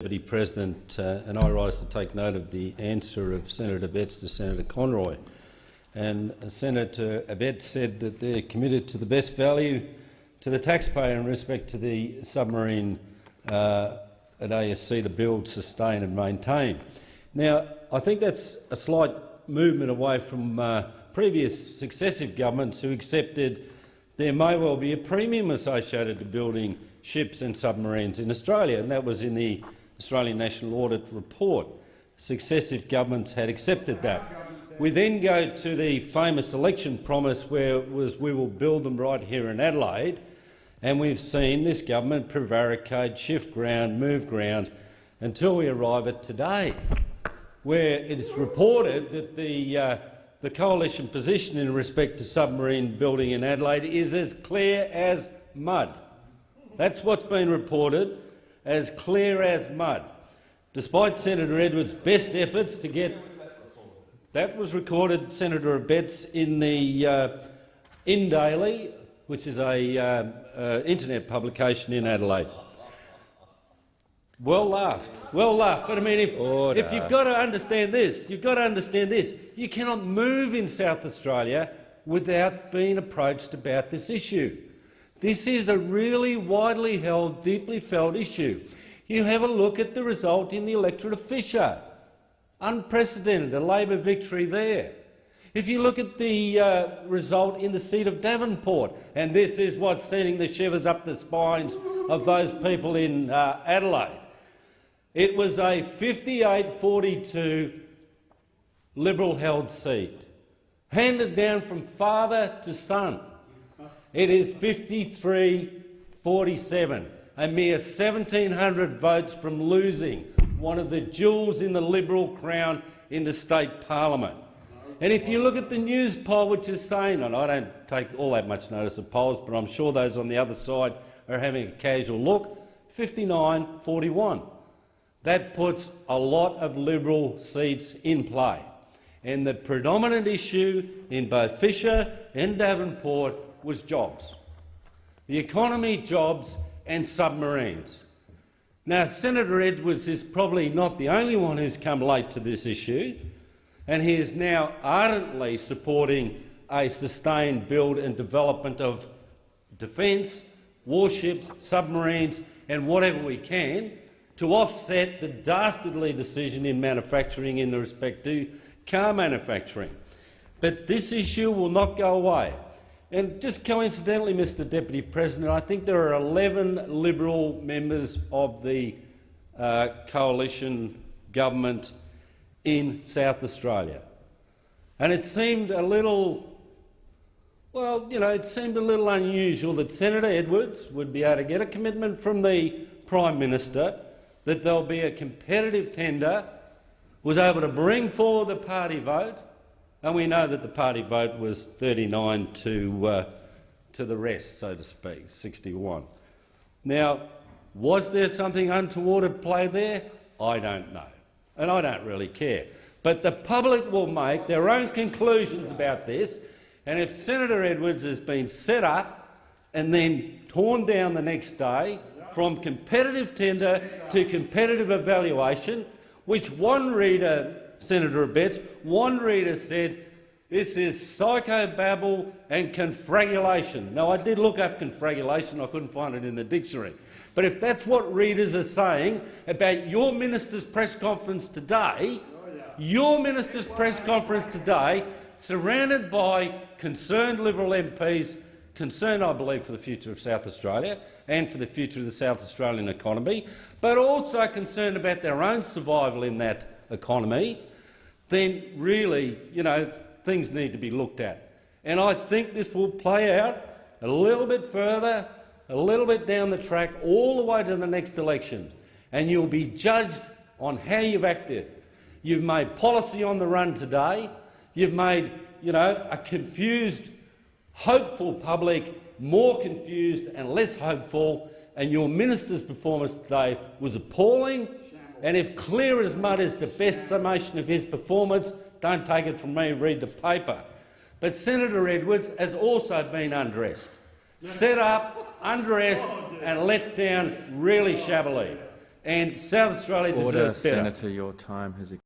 Deputy President, and I rise to take note of the answer of Senator Abetz to Senator Conroy. And Senator Abetz said that they're committed to the best value to the taxpayer in respect to the submarine at ASC to build, sustain and maintain. Now, I think that's a slight movement away from previous successive governments who accepted there may well be a premium associated to building ships and submarines in Australia, and that was in the Australian National Audit Report. Successive governments had accepted that. We then go to the famous election promise where it was we will build them right here in Adelaide, and we've seen this government prevaricate, shift ground, move ground until we arrive at today, where it's reported that the coalition position in respect to submarine building in Adelaide is as clear as mud. That's what's been reported, as clear as mud. Despite Senator Edwards' best efforts to get— that was recorded, Senator Abetz, in the In Daily, which is a internet publication in Adelaide. Well laughed, well laughed. But I mean, if you've got to understand this, you've got to understand this. You cannot move in South Australia without being approached about this issue. This is a really widely held, deeply felt issue. You have a look at the result in the electorate of Fisher. Unprecedented, a Labor victory there. If you look at the result in the seat of Devonport, and this is what's sending the shivers up the spines of those people in Adelaide, it was a 58-42 Liberal-held seat, handed down from father to son. It is 53-47, a mere 1,700 votes from losing one of the jewels in the Liberal crown in the state parliament. And if you look at the news poll, which is saying, and I don't take all that much notice of polls, but I'm sure those on the other side are having a casual look, 59-41. That puts a lot of Liberal seats in play. And the predominant issue in both Fisher and Devonport was jobs. The economy, jobs and submarines. Now, Senator Edwards is probably not the only one who's come late to this issue, and he is now ardently supporting a sustained build and development of defence, warships, submarines and whatever we can to offset the dastardly decision in manufacturing in respect to car manufacturing. But this issue will not go away. And just coincidentally, Mr Deputy President, I think there are 11 Liberal members of the coalition government in South Australia. And it seemed a little, well, you know, it seemed a little unusual that Senator Edwards would be able to get a commitment from the Prime Minister that there'll be a competitive tender, was able to bring forward the party vote, and we know that the party vote was 39 to the rest, so to speak, 61. Now, was there something untoward at play there? I don't know, and I don't really care. But the public will make their own conclusions about this, and if Senator Edwards has been set up and then torn down the next day from competitive tender to competitive evaluation, which one reader, Senator Abetz, one reader said this is psychobabble and confragulation. Now, I did look up confragulation. I couldn't find it in the dictionary. But if that's what readers are saying about your minister's press conference today, surrounded by concerned Liberal MPs, concerned, I believe, for the future of South Australia and for the future of the South Australian economy, but also concerned about their own survival in that economy, then really, you know, things need to be looked at. And I think this will play out a little bit further, a little bit down the track, all the way to the next election, and you'll be judged on how you've acted. You've made policy on the run today. You've made, you know, a confused, hopeful public more confused and less hopeful, and your minister's performance today was appalling. And if clear as mud is the best summation of his performance, don't take it from me, read the paper. But Senator Edwards has also been undressed, set up, undressed and let down really shabbily. and South Australia Order, deserves better. Senator, your time has expired.